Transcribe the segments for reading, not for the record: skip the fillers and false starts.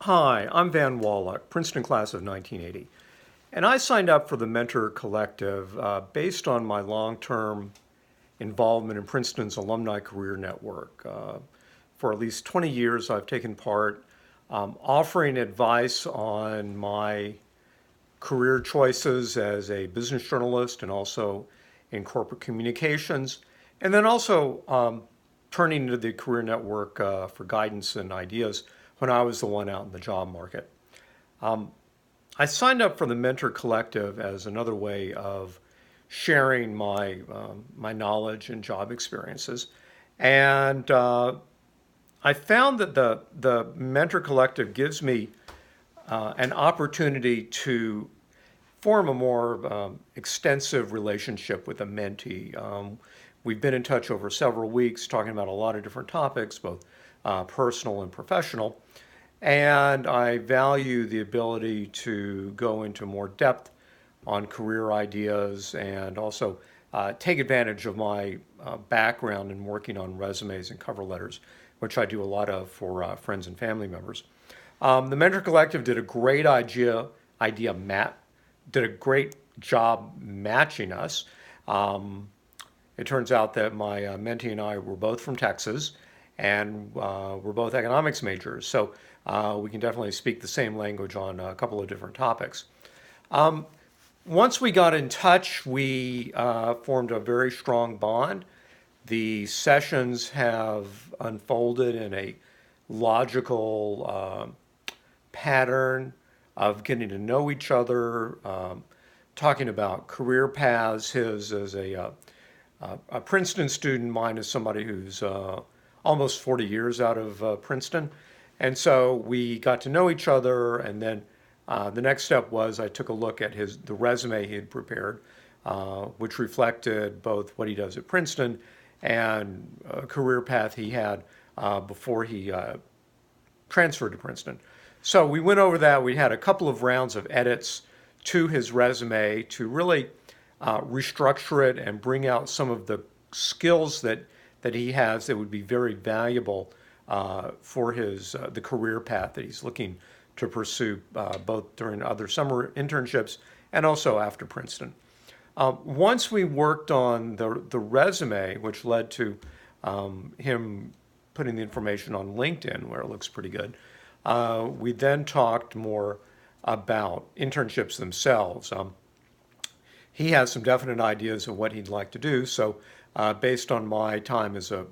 Hi, I'm Van Wallach, Princeton class of 1980, and I signed up for the Mentor Collective based on my long-term involvement in Princeton's Alumni Career Network. For at least 20 years, I've taken part offering advice on my career choices as a business journalist and also in corporate communications, and then also turning to the Career Network for guidance and ideas when I was the one out in the job market. I signed up for the Mentor Collective as another way of sharing my knowledge and job experiences, and I found that the Mentor Collective gives me an opportunity to form a more extensive relationship with a mentee. We've been in touch over several weeks talking about a lot of different topics, both personal and professional. And I value the ability to go into more depth on career ideas and also take advantage of my background in working on resumes and cover letters, which I do a lot of for friends and family members. The Mentor Collective did a great did a great job matching us. It turns out that my mentee and I were both from Texas, and we're both economics majors, so we can definitely speak the same language on a couple of different topics. Once we got in touch, we formed a very strong bond. The sessions have unfolded in a logical pattern of getting to know each other, talking about career paths. His as a Princeton student, mine is somebody who's almost 40 years out of Princeton. And so we got to know each other, and then the next step was I took a look at the resume he had prepared, which reflected both what he does at Princeton and a career path he had before he transferred to Princeton. So we went over that. We had a couple of rounds of edits to his resume to really restructure it and bring out some of the skills that he has that would be very valuable for the career path that he's looking to pursue both during other summer internships and also after Princeton. Once we worked on the resume, which led to him putting the information on LinkedIn, where it looks pretty good, we then talked more about internships themselves. He has some definite ideas of what he'd like to do. So, based on my time as a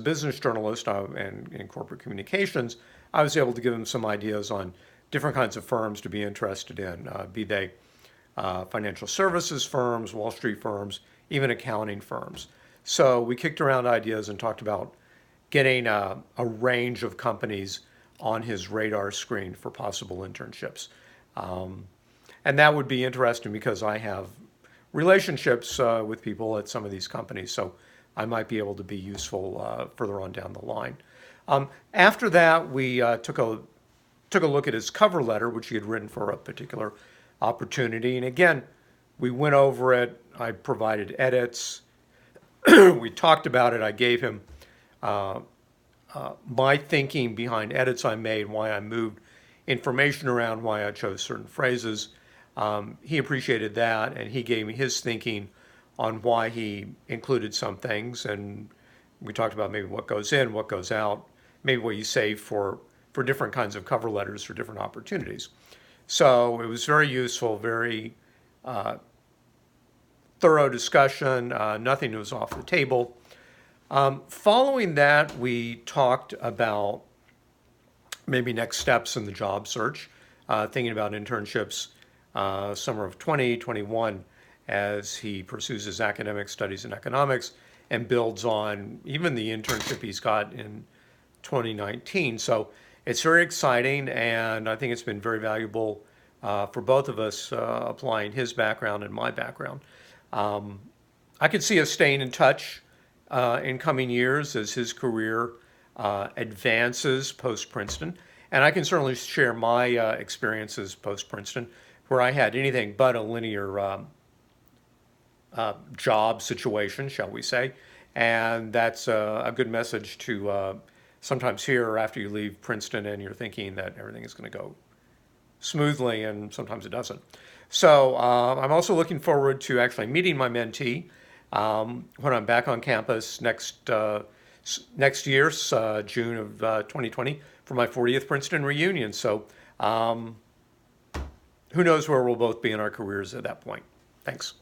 business journalist and in corporate communications, I was able to give him some ideas on different kinds of firms to be interested in, be they financial services firms, Wall Street firms, even accounting firms. So we kicked around ideas and talked about getting a range of companies on his radar screen for possible internships. And that would be interesting because I have relationships with people at some of these companies, so I might be able to be useful further on down the line. After that, we took a look at his cover letter, which he had written for a particular opportunity. And again, we went over it. I provided edits. We talked about it. I gave him my thinking behind edits I made, why I moved information around, why I chose certain phrases. He appreciated that, and he gave me his thinking on why he included some things. And we talked about maybe what goes in, what goes out, maybe what you save for different kinds of cover letters for different opportunities. So it was very useful, very thorough discussion. Nothing was off the table. Following that, we talked about maybe next steps in the job search, thinking about internships summer of 2021 as he pursues his academic studies in economics and builds on even the internship he's got in 2019. So it's very exciting, and I think it's been very valuable for both of us applying his background and my background. I could see us staying in touch in coming years as his career advances post-Princeton. And I can certainly share my experiences post-Princeton, where I had anything but a linear job situation, shall we say. And that's a good message to sometimes here after you leave Princeton and you're thinking that everything is going to go smoothly, and sometimes it doesn't. So I'm also looking forward to actually meeting my mentee when I'm back on campus next year, June of 2020, for my 40th Princeton reunion. So who knows where we'll both be in our careers at that point. Thanks.